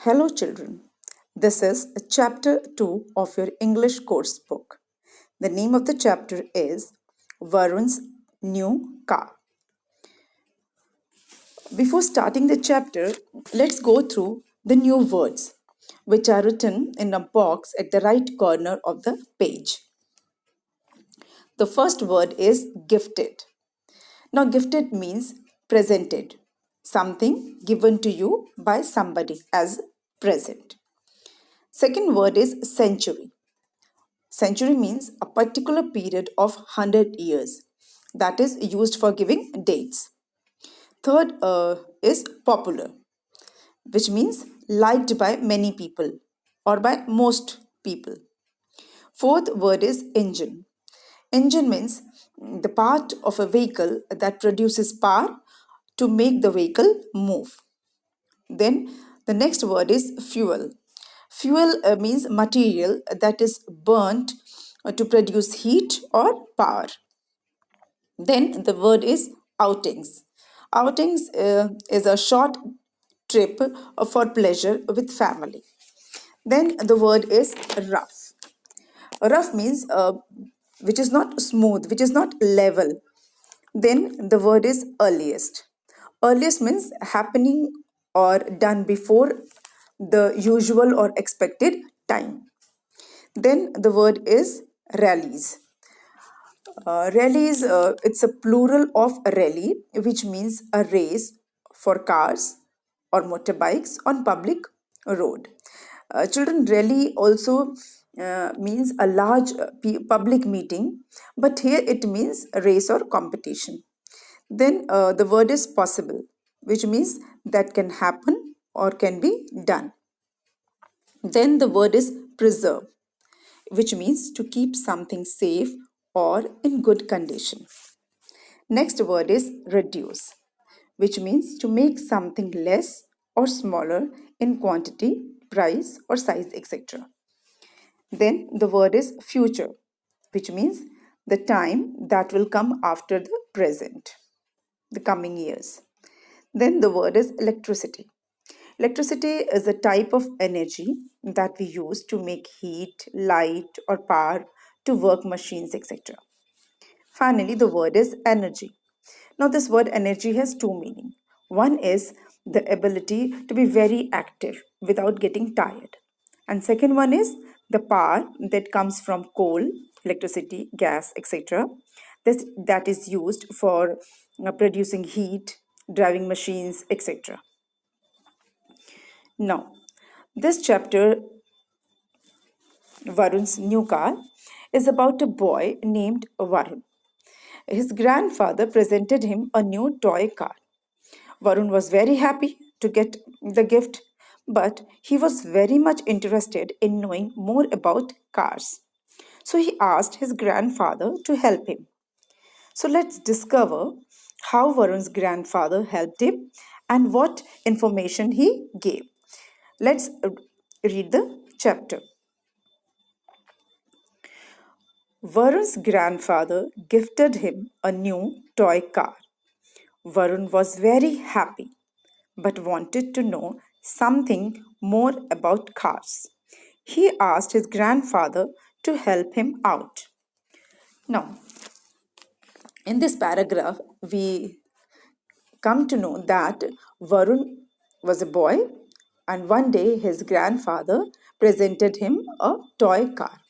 Hello, children. This is chapter 2 of your English course book. The name of the chapter is Varun's New Car. Before starting the chapter, let's go through the new words which are written in a box at the right corner of the page. The first word is gifted. Now, gifted means presented, something given to you by somebody as present. Second word is century. Century means a particular period of 100 years that is used for giving dates. Third is popular, which means liked by many people or by most people. Fourth word is engine. Engine means the part of a vehicle that produces power to make the vehicle move. Then the next word is fuel. Fuel means material that is burnt to produce heat or power. Then the word is outings. Outings is a short trip for pleasure with family. Then the word is rough. Rough means which is not smooth, which is not level. Then the word is earliest. Earliest means happening or done before the usual or expected time. Then the word is rallies. Rallies, it's a plural of rally, which means a race for cars or motorbikes on public road. Children, rally also means a large public meeting, but here it means a race or competition. Then the word is possible, which means that can happen or can be done. Then the word is preserve, which means to keep something safe or in good condition. Next word is reduce, which means to make something less or smaller in quantity, price, or size, etc. Then the word is future, which means the time that will come after the present, the coming years. Then the word is electricity. Electricity is a type of energy that we use to make heat, light, or power to work machines, etc. Finally, the word is energy. Now, this word energy has two meanings. One is the ability to be very active without getting tired. And second one is the power that comes from coal, electricity, gas, etc. That is used for producing heat, driving machines, etc. Now, this chapter, Varun's New Car, is about a boy named Varun. His grandfather presented him a new toy car. Varun was very happy to get the gift, but he was very much interested in knowing more about cars. So he asked his grandfather to help him. So let's discover how Varun's grandfather helped him and what information he gave. Let's read the chapter. Varun's grandfather gifted him a new toy car. Varun was very happy but wanted to know something more about cars. He asked his grandfather to help him out. Now, in this paragraph, we come to know that Varun was a boy and one day his grandfather presented him a toy car.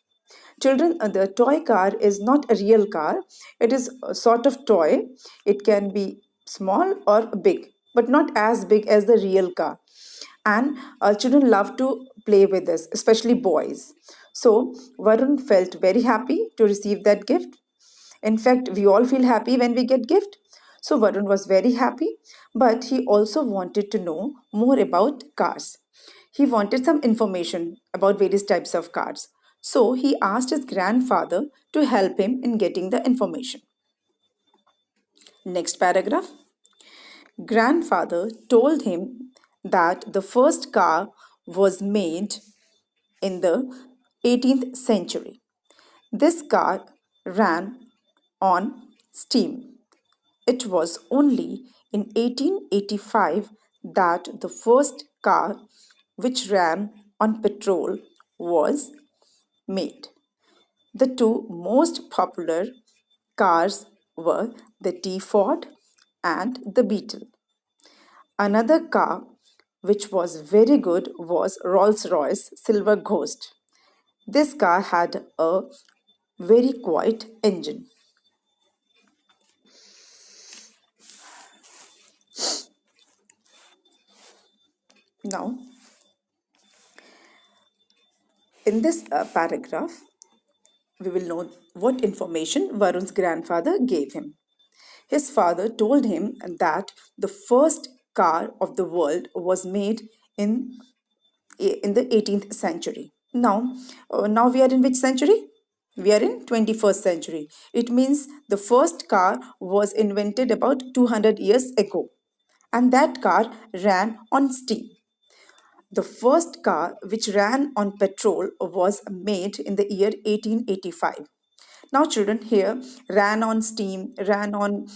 Children, the toy car is not a real car. It is a sort of toy. It can be small or big, but not as big as the real car. And children love to play with this, especially boys. So Varun felt very happy to receive that gift. In fact, we all feel happy when we get gift. So Varun was very happy, but he also wanted to know more about cars. He wanted some information about various types of cars. So he asked his grandfather to help him in getting the information. Next paragraph. Grandfather told him that the first car was made in the 18th century. This car ran on steam. It was only in 1885 that the first car which ran on petrol was made. The two most popular cars were the T Ford and the Beetle. Another car which was very good was Rolls-Royce Silver Ghost. This car had a very quiet engine. Now, in this paragraph, we will know what information Varun's grandfather gave him. His father told him that the first car of the world was made in in the 18th century. Now we are in which century? We are in 21st century. It means the first car was invented about 200 years ago, and that car ran on steam. The first car which ran on petrol was made in the year 1885. Now, children, here ran on steam, ran on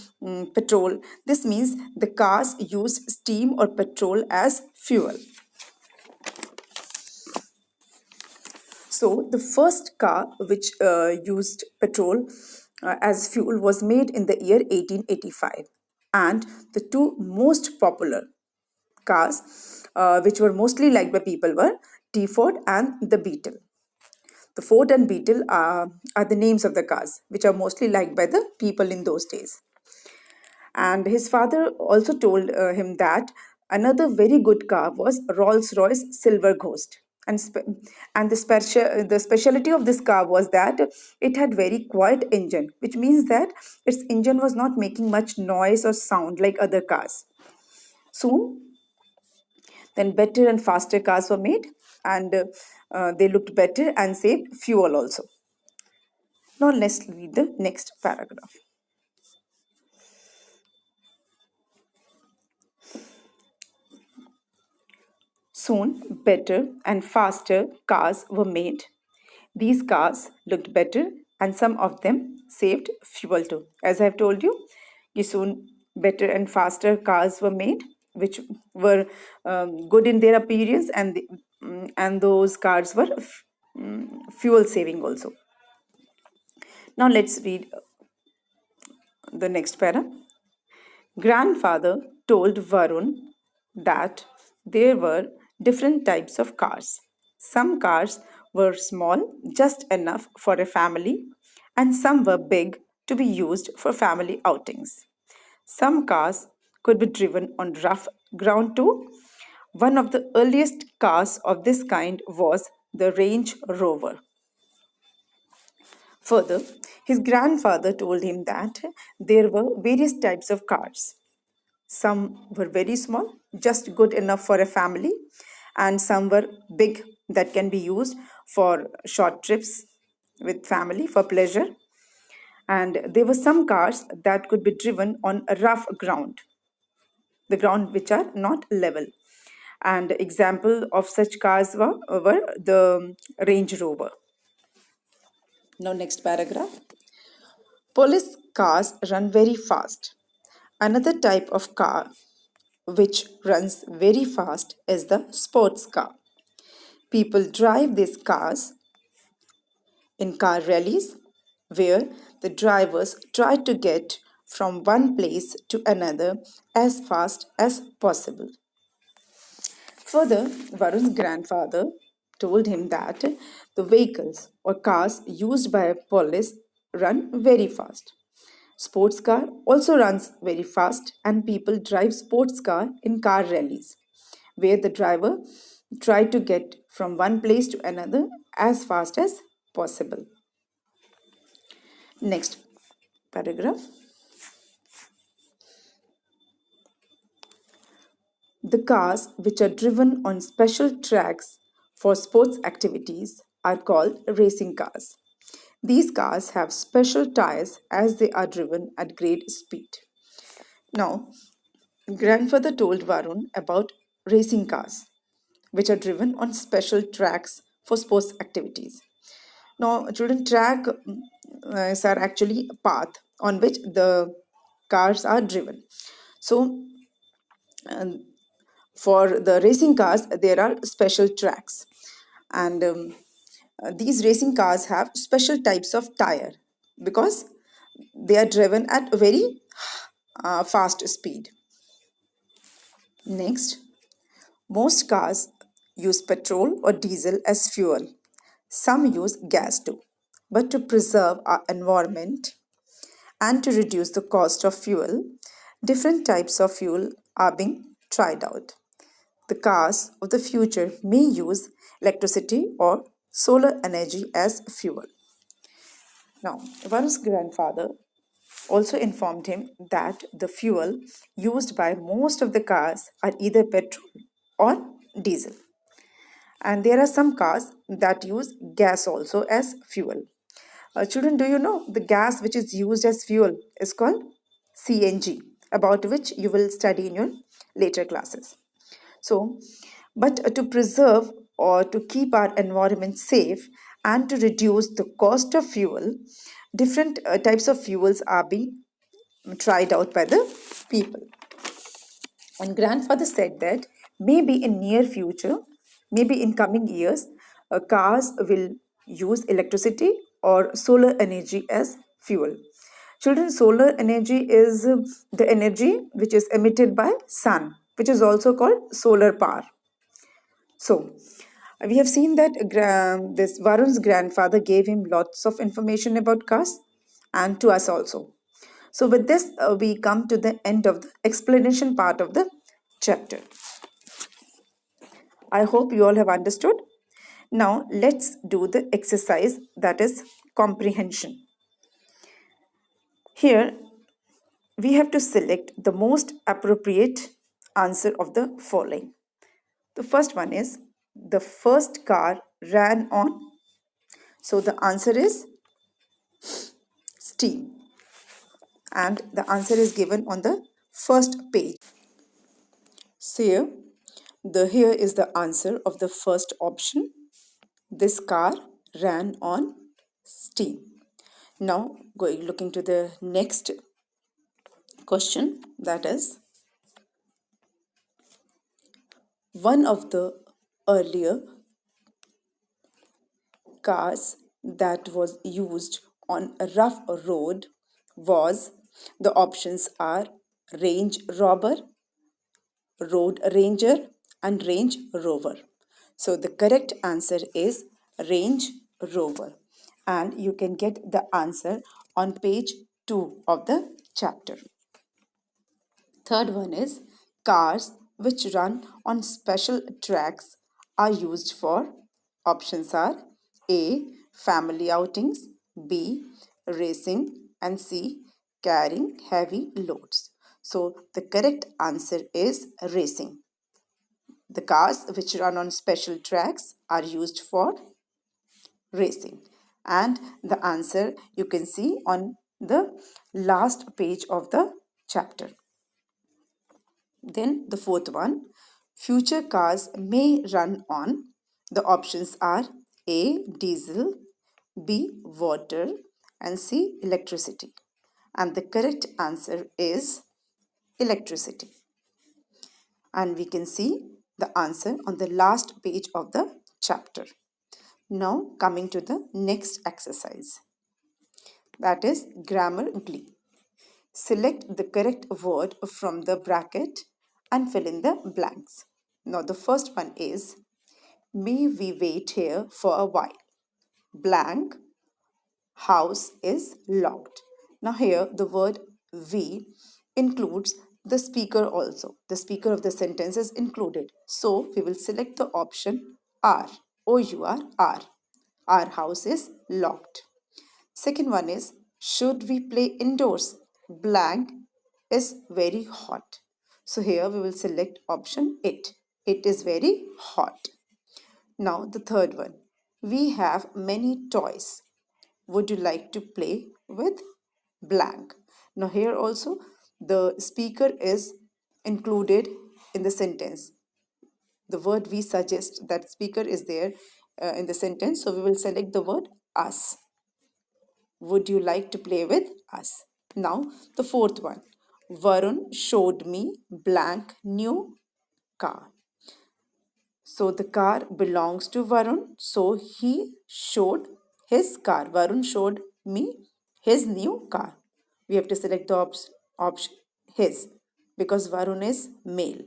petrol. This means the cars used steam or petrol as fuel. So, the first car which used petrol as fuel was made in the year 1885. And the two most popular cars, which were mostly liked by people, were T Ford and the Beetle. The Ford and Beetle are the names of the cars, which are mostly liked by the people in those days. And his father also told him that another very good car was Rolls-Royce Silver Ghost. And the specialty of this car was that it had very quiet engine, which means that its engine was not making much noise or sound like other cars. Soon, then better and faster cars were made, and they looked better and saved fuel also. Now let's read the next paragraph. Soon, better and faster cars were made. These cars looked better and some of them saved fuel too. As I have told you, soon better and faster cars were made, which were good in their appearance, and those cars were fuel saving also. Now let's read the next para. Grandfather told Varun that there were different types of cars. Some cars were small, just enough for a family, and some were big to be used for family outings. Some cars could be driven on rough ground too. One of the earliest cars of this kind was the Range Rover. Further, his grandfather told him that there were various types of cars. Some were very small, just good enough for a family, and some were big that can be used for short trips with family for pleasure. And there were some cars that could be driven on a rough ground, the ground which are not level. And example of such cars were the Range Rover. Now, next paragraph. Police cars run very fast. Another type of car which runs very fast is the sports car. People drive these cars in car rallies where the drivers try to get from one place to another as fast as possible. Further, Varun's grandfather told him that the vehicles or cars used by police run very fast. Sports car also runs very fast, and people drive sports car in car rallies where the driver try to get from one place to another as fast as possible. Next paragraph. The cars which are driven on special tracks for sports activities are called racing cars. These cars have special tires as they are driven at great speed. Now, grandfather told Varun about racing cars which are driven on special tracks for sports activities. Now, children, track are actually a path on which the cars are driven. So, For the racing cars, there are special tracks, and these racing cars have special types of tire because they are driven at a very fast speed. Next, most cars use petrol or diesel as fuel. Some use gas too. But to preserve our environment and to reduce the cost of fuel, different types of fuel are being tried out. The cars of the future may use electricity or solar energy as fuel. Now, Varun's grandfather also informed him that the fuel used by most of the cars are either petrol or diesel. And there are some cars that use gas also as fuel. Children, do you know the gas which is used as fuel is called CNG, about which you will study in your later classes. So, but to preserve or to keep our environment safe and to reduce the cost of fuel, different types of fuels are being tried out by the people. And grandfather said that maybe in near future, maybe in coming years, cars will use electricity or solar energy as fuel. Children, solar energy is the energy which is emitted by sun, which is also called solar power. So, we have seen that this Varun's grandfather gave him lots of information about cars and to us also. So, with this, we come to the end of the explanation part of the chapter. I hope you all have understood. Now, let's do the exercise that is comprehension. Here, we have to select the most appropriate answer of the following. The first one is the first car ran on. So, the answer is steam. And the answer is given on the first page. So here is the answer of the first option. This car ran on steam. Now looking to the next question, that is one of the earlier cars that was used on a rough road was, the options are Range Rover, Road Ranger, and Range Rover. So the correct answer is Range Rover. And you can get the answer on page 2 of the chapter. Third one is cars which run on special tracks are used for, options are A. Family outings, B. Racing, and C. Carrying heavy loads. So the correct answer is racing. The cars which run on special tracks are used for racing. And the answer you can see on the last page of the chapter. Then the fourth one, future cars may run on. The options are A. Diesel, B. Water, and C. Electricity. And the correct answer is electricity. And we can see the answer on the last page of the chapter. Now coming to the next exercise, that is grammar glee. Select the correct word from the bracket and fill in the blanks. Now the first one is, may we wait here for a while. Blank, house is locked. Now here the word we includes the speaker also. The speaker of the sentence is included. So we will select the option R. O-U-R-R. Our house is locked. Second one is, should we play indoors? Blank is very hot. So here we will select option 8. It is very hot. Now the third one. We have many toys. Would you like to play with blank? Now here also the speaker is included in the sentence. The word we suggest, that speaker is there in the sentence. So we will select the word us. Would you like to play with us? Now, the fourth one. Varun showed me blank new car. So the car belongs to Varun. So he showed his car. Varun showed me his new car. We have to select the option his because Varun is male.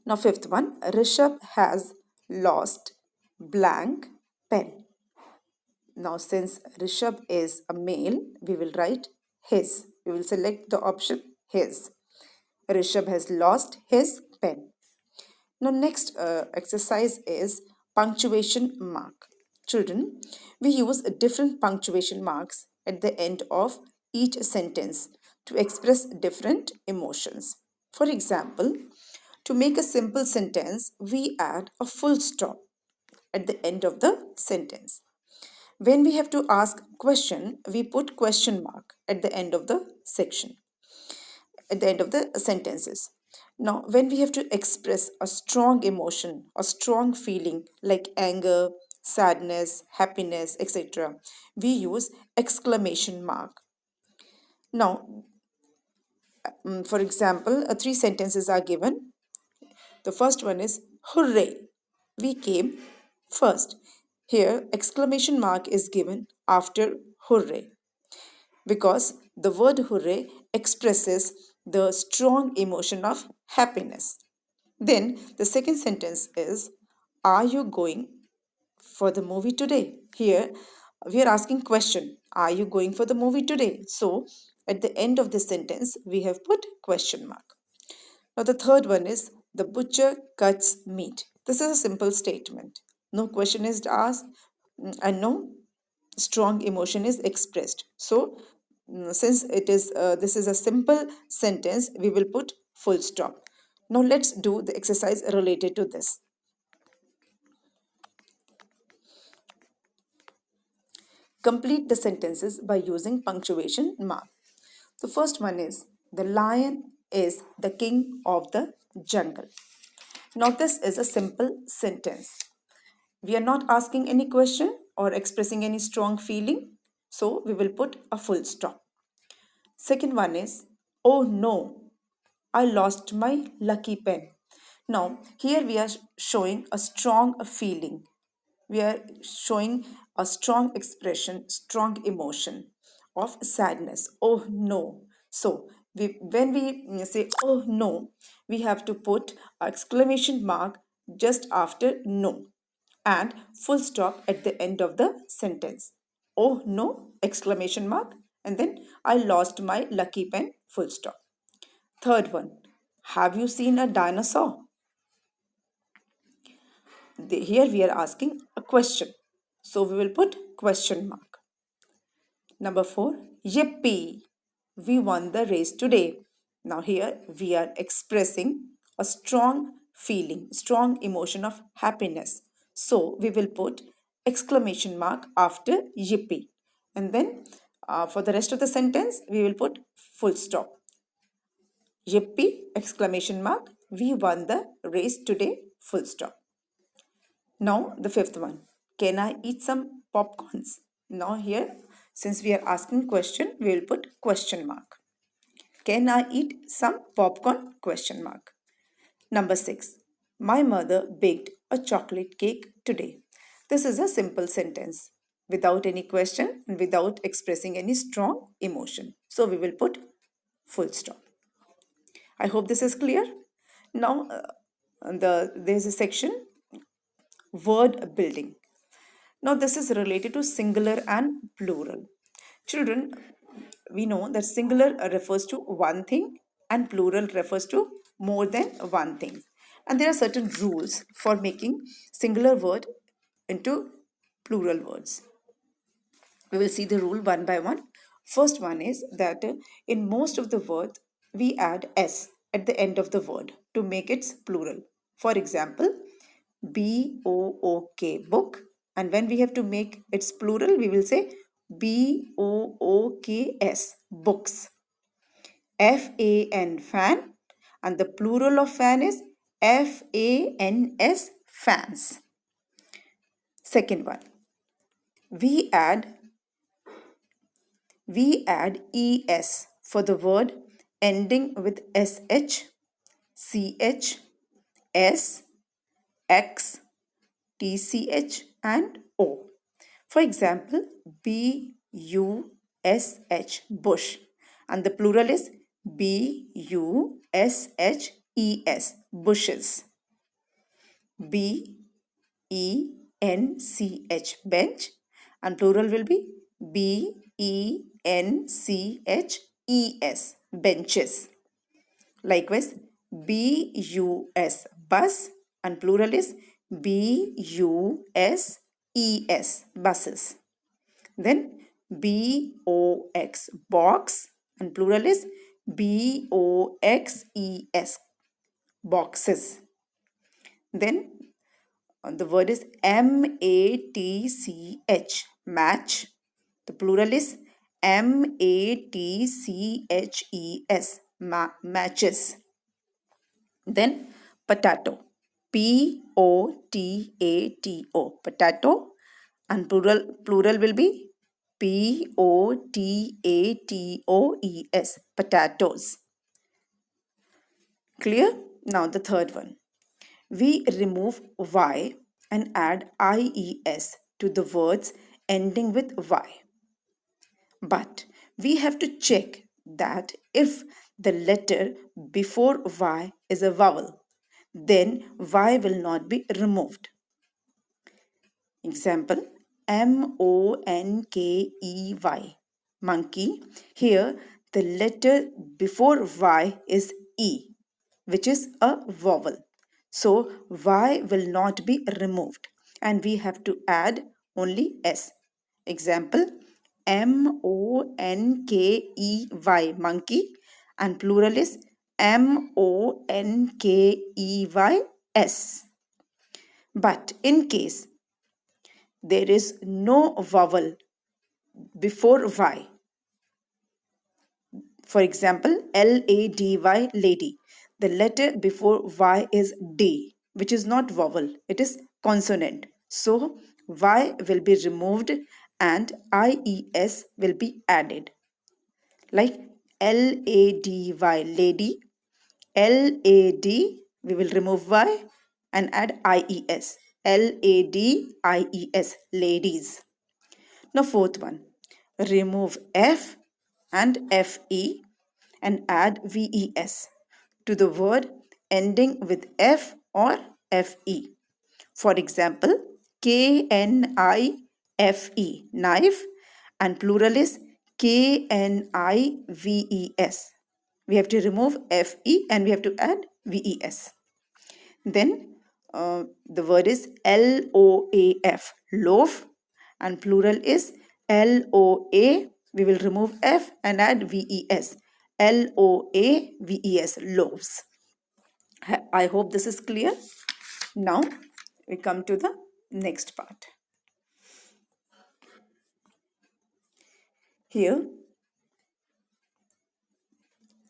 Now, fifth one, Rishabh has lost blank pen. Now, since Rishabh is a male, we will write his. We will select the option his. Rishabh has lost his pen. Now, next exercise is punctuation mark. Children, we use different punctuation marks at the end of each sentence to express different emotions. For example, to make a simple sentence, we add a full stop at the end of the sentence. When we have to ask question, we put question mark at the end of the section, at the end of the sentences. Now, when we have to express a strong emotion, a strong feeling like anger, sadness, happiness, etc., we use exclamation mark. Now, for example, three sentences are given. The first one is hooray, we came first. Here, exclamation mark is given after hooray because the word hooray expresses the strong emotion of happiness. Then the second sentence is, are you going for the movie today? Here we are asking question, are you going for the movie today? So at the end of the sentence we have put question mark. Now the third one is, the butcher cuts meat. This is a simple statement. No question is asked and no strong emotion is expressed. So since it is this is a simple sentence, we will put full stop. Now let's do the exercise related to this. Complete the sentences by using punctuation mark. The first one is, the lion is the king of the jungle. Now this is a simple sentence. We are not asking any question or expressing any strong feeling, so we will put a full stop. Second one is, oh no, I lost my lucky pen. Now, here we are showing a strong feeling. We are showing a strong expression, strong emotion of sadness. Oh no. So, when we say oh no, we have to put an exclamation mark just after no and full stop at the end of the sentence. Oh no, exclamation mark, and then I lost my lucky pen, full stop. Third one, have you seen a dinosaur? Here we are asking a question. So we will put question mark. Number 4, yippee, we won the race today. Now here we are expressing a strong feeling, strong emotion of happiness. So we will put exclamation mark after yippee. And then for the rest of the sentence, we will put full stop. Yippee, exclamation mark, we won the race today, full stop. Now the fifth one, can I eat some popcorns? Now here, since we are asking question, we will put question mark. Can I eat some popcorn? Question mark. Number 6, my mother baked a chocolate cake today. This is a simple sentence without any question and without expressing any strong emotion. So we will put full stop. I hope this is clear. Now there's a section, word building. Now this is related to singular and plural. Children, we know that singular refers to one thing and plural refers to more than one thing. And there are certain rules for making singular word into plural words. We will see the rule one by one. First one is that in most of the words we add s at the end of the word to make it plural. For example, book, book, and when we have to make its plural we will say books, books. Fan, fan, and the plural of fan is fans, fans. Second one, we add es for the word ending with sh CH, S, X, TCH and O. For example, BUSH, bush, and the plural is BUSHES, bushes. BENCH, bench, and plural will be BENCHES, benches. Likewise, BUS, bus, and plural is BUSES, buses. Then BOX, box, and plural is BOXES, boxes. Then the word is MATCH, match. The plural is MATCHES, matches. Then potato, POTATO, potato, and plural will be POTATOES, potatoes. Clear? Now the third one. We remove Y and add IES to the words ending with Y. But we have to check that if the letter before Y is a vowel, then Y will not be removed. Example, MONKEY, monkey. Here the letter before Y is E, which is a vowel. So Y will not be removed and we have to add only S. Example, MONKEY, monkey, and plural is MONKEYS. But in case there is no vowel before Y, for example, LADY, lady, the letter before Y is D, which is not vowel, it is consonant. So Y will be removed and IES will be added. Like LADY, lady, LAD, we will remove Y and add IES. LADIES, ladies. Now fourth one, remove F and FE and add VES to the word ending with F or FE. For example, KNIFE, knife, and plural is KNIVES. We have to remove FE and we have to add VES. Then the word is LOAF, loaf, and plural is LOA. We will remove F and add VES. LOAVES, loaves. I hope this is clear. Now we come to the next part. Here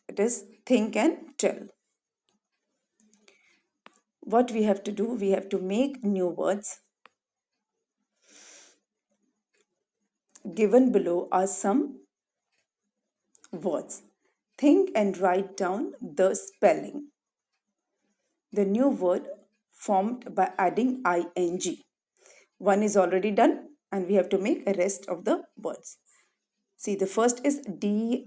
it is think and tell. What we have to do, we have to make new words. Given below are some words. Think and write down the spelling. The new word formed by adding ing. One is already done and we have to make a rest of the words. See, the first is DRIVE,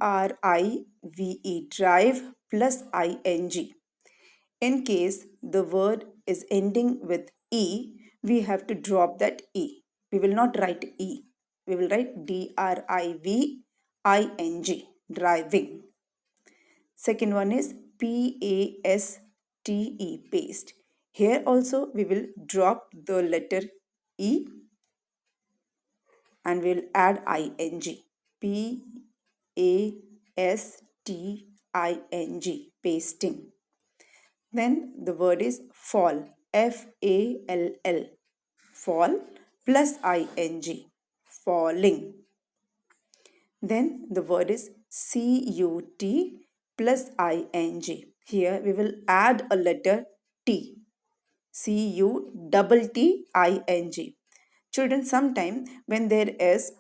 drive, plus ing. In case the word is ending with E, we have to drop that E. We will not write E. We will write DRIVING, driving. Second one is PASTE, paste. Here also we will drop the letter E and we will add ing. PASTING, pasting. Then the word is fall, FALL, fall plus ing, falling. Then the word is CUT plus ing. Here we will add a letter T, CUTTING. Children, sometime when there is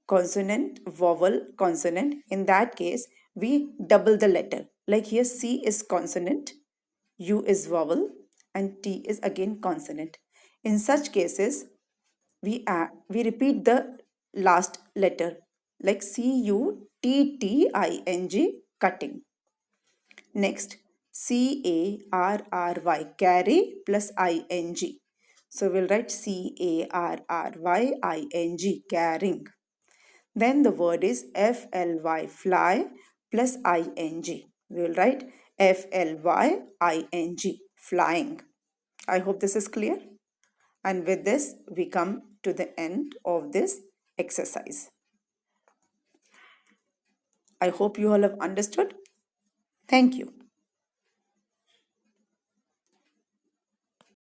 consonant, vowel, consonant, in that case we double the letter. Like here C is consonant, U is vowel, and T is again consonant. In such cases, we repeat the last letter like Cutting, cutting. Next, Carry, carry plus ing. So we'll write Carrying, carrying. Then the word is fly plus ing. We will write flying, flying. I hope this is clear. And with this, we come to the end of this exercise. I hope you all have understood. Thank you.